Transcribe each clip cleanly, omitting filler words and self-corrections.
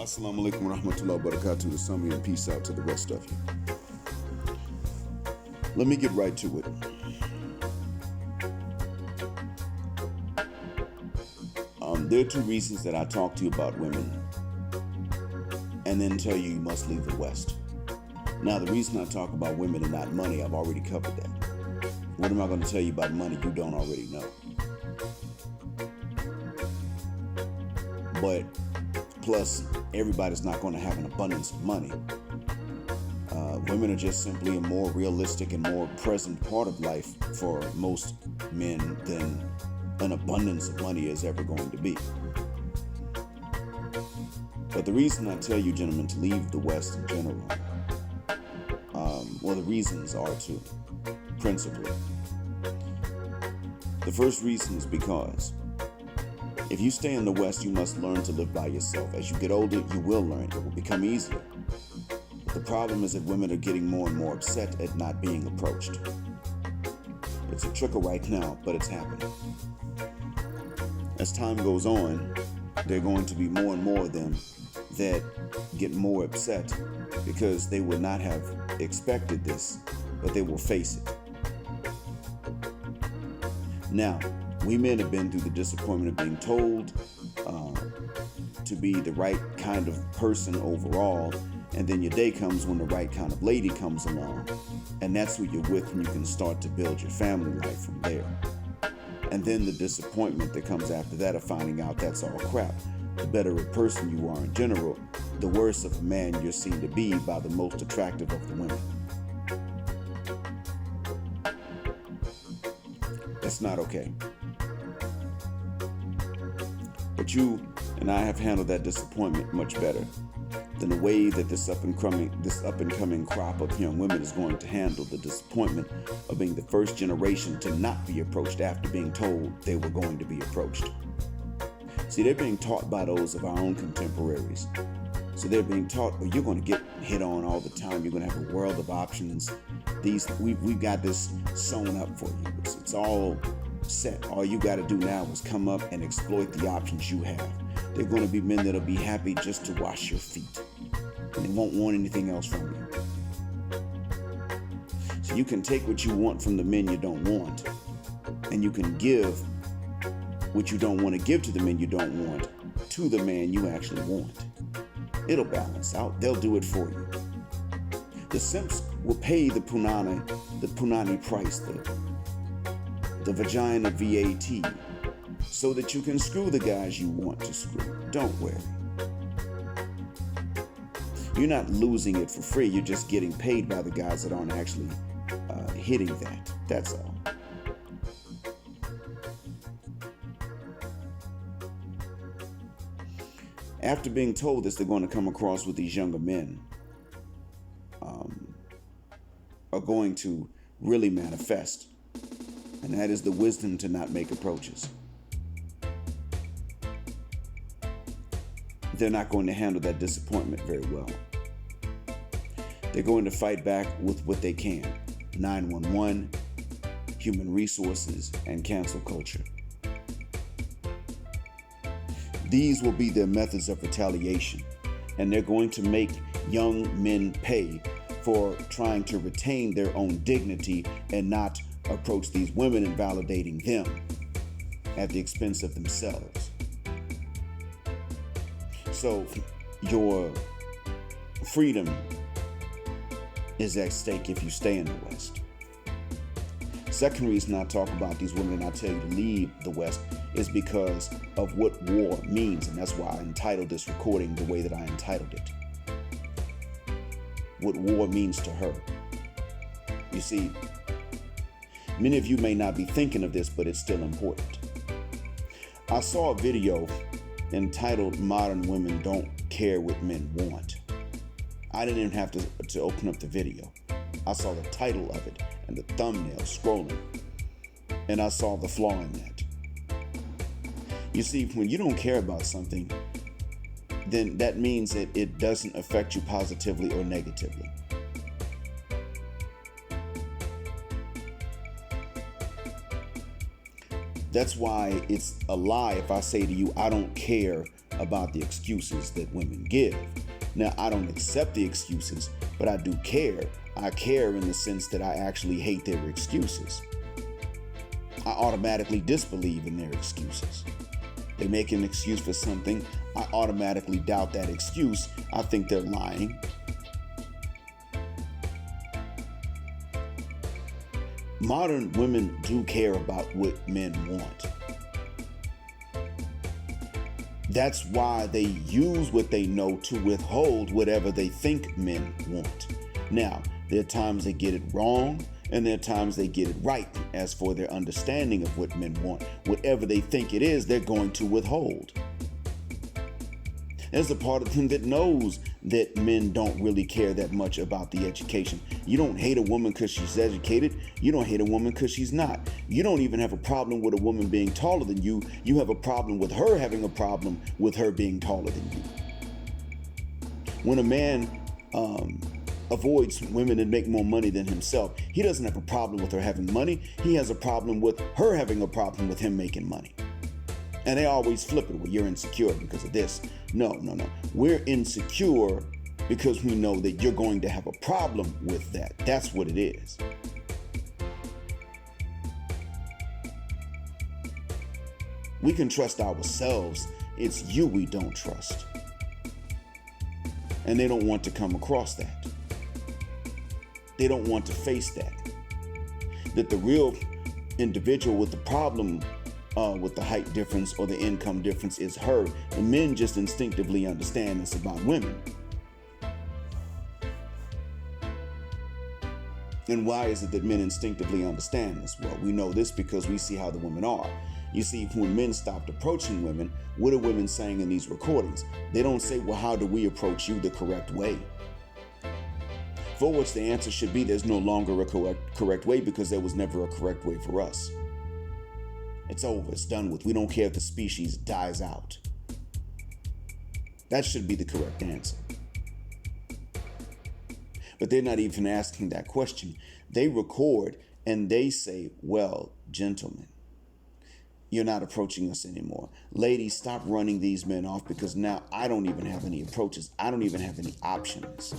Assalamu alaikum wa rahmatullahi wa barakatuh to some of you, and peace out to the rest of you. Let me get right to it. There are two reasons that I talk to you about women and then tell you must leave the West. Now, the reason I talk about women and not money, I've already covered that. What am I going to tell you about money you don't already know? But plus, everybody's not going to have an abundance of money. Women are just simply a more realistic and more present part of life for most men than an abundance of money is ever going to be. But the reason I tell you, gentlemen, to leave the West in general, the reasons are two, principally. The first reason is because if you stay in the West, you must learn to live by yourself. As you get older, you will learn. It will become easier. But the problem is that women are getting more and more upset at not being approached. It's a trickle right now, but it's happening. As time goes on, there are going to be more and more of them that get more upset because they would not have expected this, but they will face it. Now, we men have been through the disappointment of being told to be the right kind of person overall, and then your day comes when the right kind of lady comes along, and that's who you're with, and you can start to build your family life from there. And then the disappointment that comes after that of finding out that's all crap. The better a person you are in general, the worse of a man you're seen to be by the most attractive of the women. That's not okay. But you and I have handled that disappointment much better than the way that this up and coming crop of young women is going to handle the disappointment of being the first generation to not be approached after being told they were going to be approached. See, they're being taught by those of our own contemporaries. So they're being taught, oh, you're going to get hit on all the time. You're going to have a world of options. We've got this sewn up for you. It's all set. All you got to do now is come up and exploit the options you have. They're going to be men that'll be happy just to wash your feet. And they won't want anything else from you. So you can take what you want from the men you don't want, and you can give what you don't want to give to the men you don't want to the man you actually want. It'll balance out. They'll do it for you. The simps will pay the punani price, the vagina VAT, so that you can screw the guys you want to screw. Don't worry. You're not losing it for free. You're just getting paid by the guys that aren't actually hitting that. That's all. After being told this, they're going to come across with these younger men are going to really manifest. And that is the wisdom to not make approaches. They're not going to handle that disappointment very well. They're going to fight back with what they can. 911, human resources, and cancel culture. These will be their methods of retaliation, and they're going to make young men pay for trying to retain their own dignity and not approach these women and validating them at the expense of themselves. So your freedom is at stake if you stay in the West. Second reason I talk about these women and I tell you to leave the West is because of what war means, and that's why I entitled this recording the way that I entitled it. What war means to her. You see, many of you may not be thinking of this, but it's still important. I saw a video entitled "Modern Women Don't Care What Men Want." I didn't even have to open up the video. I saw the title of it and the thumbnail scrolling, and I saw the flaw in that. You see, when you don't care about something, then that means that it doesn't affect you positively or negatively. That's why it's a lie if I say to you, I don't care about the excuses that women give. Now, I don't accept the excuses, but I do care. I care in the sense that I actually hate their excuses. I automatically disbelieve in their excuses. They make an excuse for something, I automatically doubt that excuse. I think they're lying. Modern women do care about what men want. That's why they use what they know to withhold whatever they think men want. Now, there are times they get it wrong, and there are times they get it right. As for their understanding of what men want, whatever they think it is, they're going to withhold. There's a part of them that knows that men don't really care that much about the education. You don't hate a woman because she's educated. You don't hate a woman because she's not. You don't even have a problem with a woman being taller than you. You have a problem with her having a problem with her being taller than you. When a man avoids women and make more money than himself, he doesn't have a problem with her having money. He has a problem with her having a problem with him making money. And they always flip it. Well, you're insecure because of this. No. We're insecure because we know that you're going to have a problem with that. That's what it is. We can trust ourselves. It's you we don't trust. And they don't want to come across that. They don't want to face that. That the real individual with the problem with the height difference or the income difference is her. And men just instinctively understand this about women. And why is it that men instinctively understand this? Well, we know this because we see how the women are. You see, when men stopped approaching women, what are women saying in these recordings? They don't say, well, how do we approach you the correct way? For which the answer should be, there's no longer a correct way because there was never a correct way for us. It's over. It's done with. We don't care if the species dies out. That should be the correct answer. But they're not even asking that question. They record and they say, well, gentlemen, you're not approaching us anymore. Ladies, stop running these men off because now I don't even have any approaches. I don't even have any options.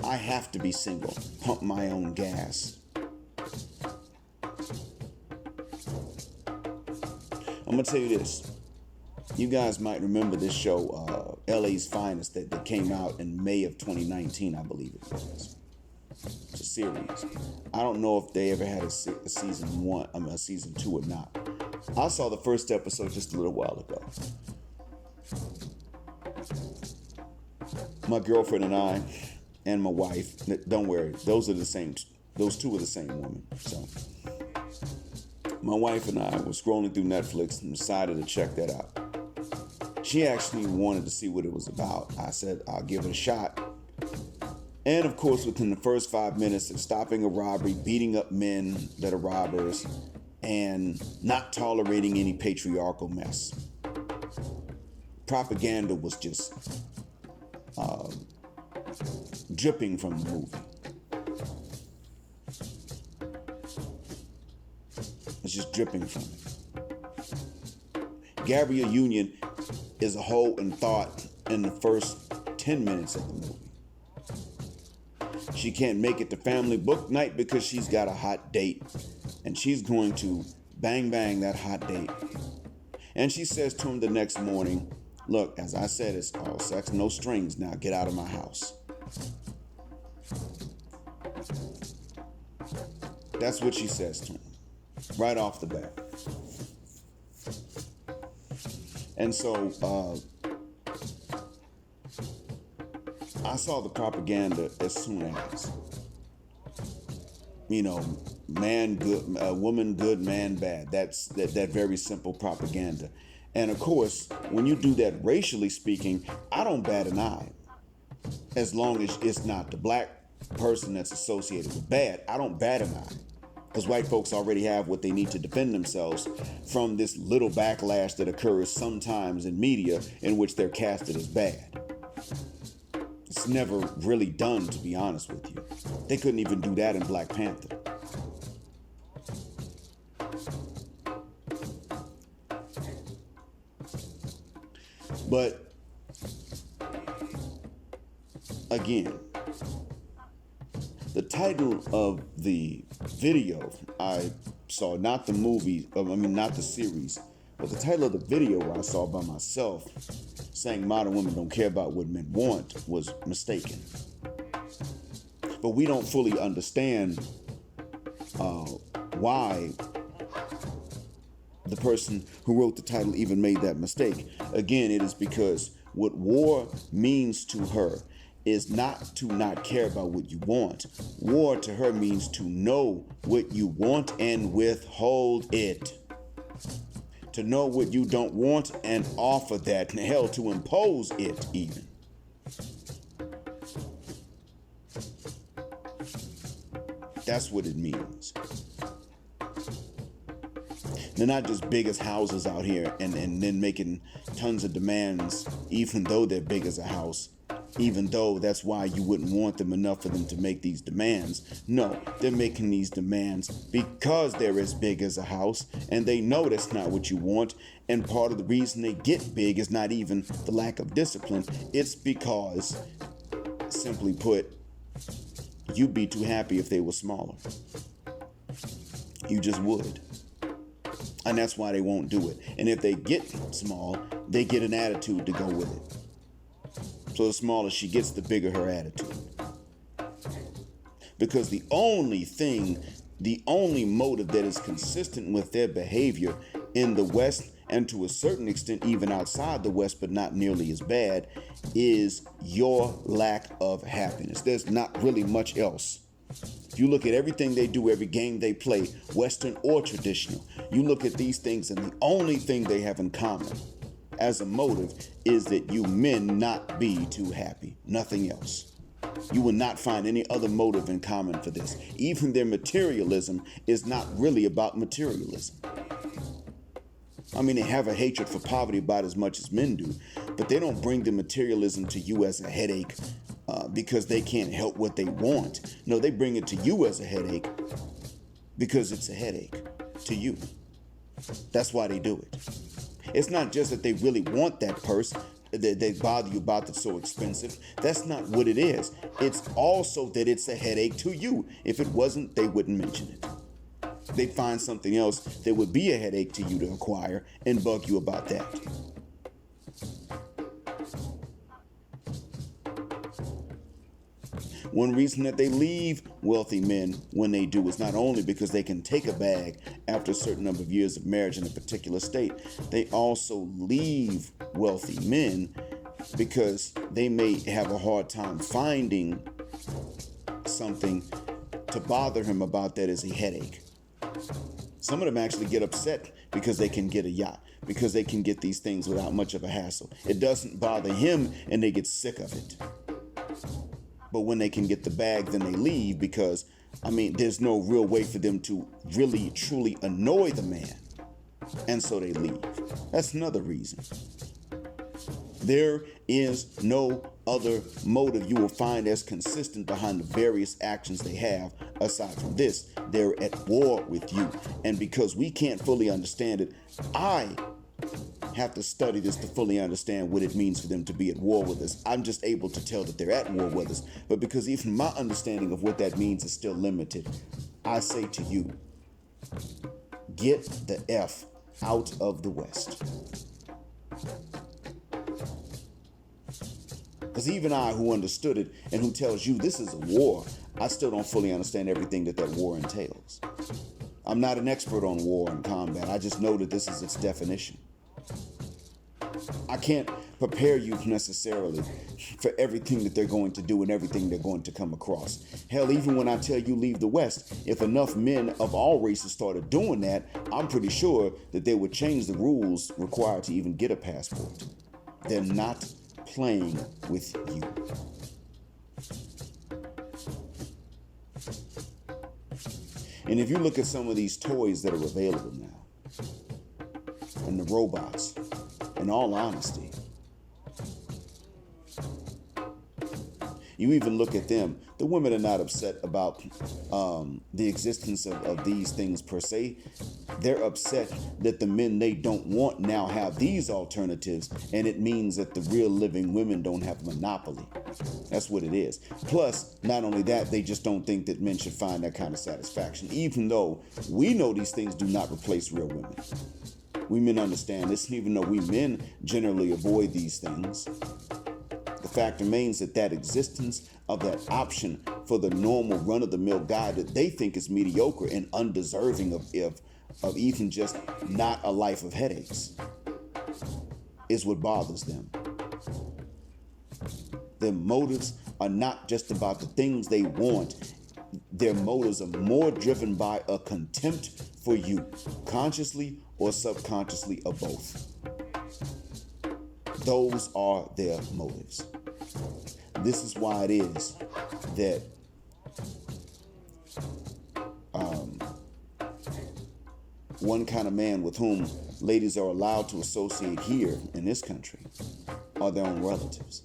I have to be single. Pump my own gas. I'm going to tell you this. You guys might remember this show, LA's Finest, that came out in May of 2019, I believe it was. It's a series. I don't know if they ever had a season 2 or not. I saw the first episode just a little while ago. My girlfriend and I, and my wife, don't worry, those two are the same woman. So my wife and I were scrolling through Netflix and decided to check that out. She actually wanted to see what it was about. I said, I'll give it a shot. And of course, within the first 5 minutes of stopping a robbery, beating up men that are robbers, and not tolerating any patriarchal mess. Propaganda was just dripping from the movie. It's just dripping from it. Gabrielle Union is a whole in thought in the first 10 minutes of the movie. She can't make it to family book night because she's got a hot date. And she's going to bang that hot date. And she says to him the next morning, look, as I said, it's all sex, no strings. Now get out of my house. That's what she says to him, right off the bat. And so I saw the propaganda as soon as, man good, woman good, man bad. That's that very simple propaganda. And of course, when you do that racially speaking, I don't bat an eye. As long as it's not the black person that's associated with bad, I don't bat an eye. Because white folks already have what they need to defend themselves from this little backlash that occurs sometimes in media in which they're casted as bad. It's never really done, to be honest with you. They couldn't even do that in Black Panther. But again, the title of the video I saw, not the movie, not the series, but the title of the video I saw by myself saying modern women don't care about what men want was mistaken. But we don't fully understand why the person who wrote the title even made that mistake. Again, it is because what war means to her is not to not care about what you want. War to her means to know what you want and withhold it. To know what you don't want and offer that, and hell, to impose it even. That's what it means. They're not just big as houses out here and then making tons of demands, even though they're big as a house, even though that's why you wouldn't want them enough for them to make these demands. No, they're making these demands because they're as big as a house, and they know that's not what you want. And part of the reason they get big is not even the lack of discipline. It's because, simply put, you'd be too happy if they were smaller. You just would. And that's why they won't do it. And if they get small, they get an attitude to go with it. So the smaller she gets, the bigger her attitude. Because the only motive that is consistent with their behavior in the West, and to a certain extent even outside the West, but not nearly as bad, is your lack of happiness. There's not really much else. If you look at everything they do, every game they play, Western or traditional, you look at these things and the only thing they have in common as a motive is that you men not be too happy. Nothing else. You will not find any other motive in common for this. Even their materialism is not really about materialism. They have a hatred for poverty about as much as men do, but they don't bring the materialism to you as a headache because they can't help what they want. No, they bring it to you as a headache because it's a headache to you. That's why they do it. It's not just that they really want that purse that they bother you about that's so expensive. That's not what it is. It's also that it's a headache to you. If it wasn't, they wouldn't mention it. They'd find something else that would be a headache to you to acquire and bug you about that. One reason that they leave wealthy men when they do is not only because they can take a bag after a certain number of years of marriage in a particular state, they also leave wealthy men because they may have a hard time finding something to bother him about that is a headache. Some of them actually get upset because they can get a yacht, because they can get these things without much of a hassle. It doesn't bother him and they get sick of it. But when they can get the bag, then they leave because, there's no real way for them to really, truly annoy the man. And so they leave. That's another reason. There is no other motive you will find as consistent behind the various actions they have. Aside from this, they're at war with you. And because we can't fully understand it, I have to study this to fully understand what it means for them to be at war with us. I'm just able to tell that they're at war with us. But because even my understanding of what that means is still limited, I say to you, get the F out of the West. Because even I, who understood it and who tells you this is a war, I still don't fully understand everything that war entails. I'm not an expert on war and combat. I just know that this is its definition. I can't prepare you necessarily for everything that they're going to do and everything they're going to come across. Hell, even when I tell you leave the West, if enough men of all races started doing that, I'm pretty sure that they would change the rules required to even get a passport. They're not playing with you. And if you look at some of these toys that are available now, and the robots, in all honesty, you even look at them, The women are not upset about the existence of these things per se. They're upset that the men they don't want now have these alternatives, and it means that the real living women don't have a monopoly. That's what it is. Plus, not only that, they just don't think that men should find that kind of satisfaction, even though we know these things do not replace real women. We men understand this, and even though we men generally avoid these things, the fact remains that existence of that option for the normal run-of-the-mill guy that they think is mediocre and undeserving of even just not a life of headaches is what bothers them. Their motives are not just about the things they want. Their motives are more driven by a contempt for you, consciously or subconsciously, or both. Those are their motives. This is why it is that one kind of man with whom ladies are allowed to associate here in this country are their own relatives.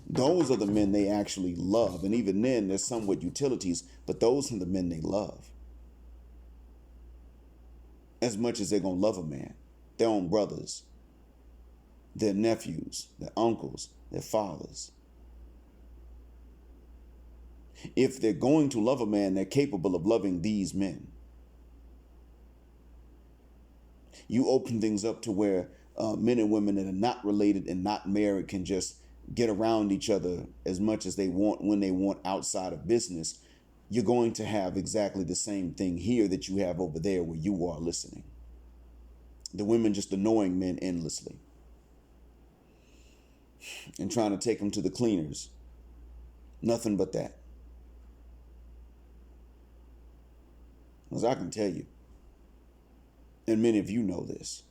Those are the men they actually love. And even then, they're somewhat utilities, but those are the men they love. As much as they're going to love a man, their own brothers, their nephews, their uncles, their fathers. If they're going to love a man, they're capable of loving these men. You open things up to where men and women that are not related and not married can just get around each other as much as they want when they want outside of business. You're going to have exactly the same thing here that you have over there where you are listening. The women just annoying men endlessly and trying to take them to the cleaners. Nothing but that. As I can tell you, and many of you know this,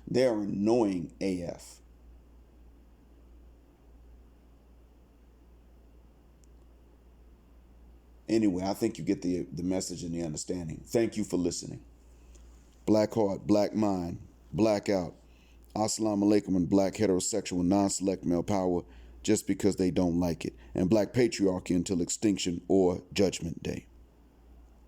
they're annoying AF. Anyway, I think you get the message and the understanding. Thank you for listening. Black heart, black mind, blackout. Assalamu alaikum, and black heterosexual non-select male power just because they don't like it. And black patriarchy until extinction or judgment day.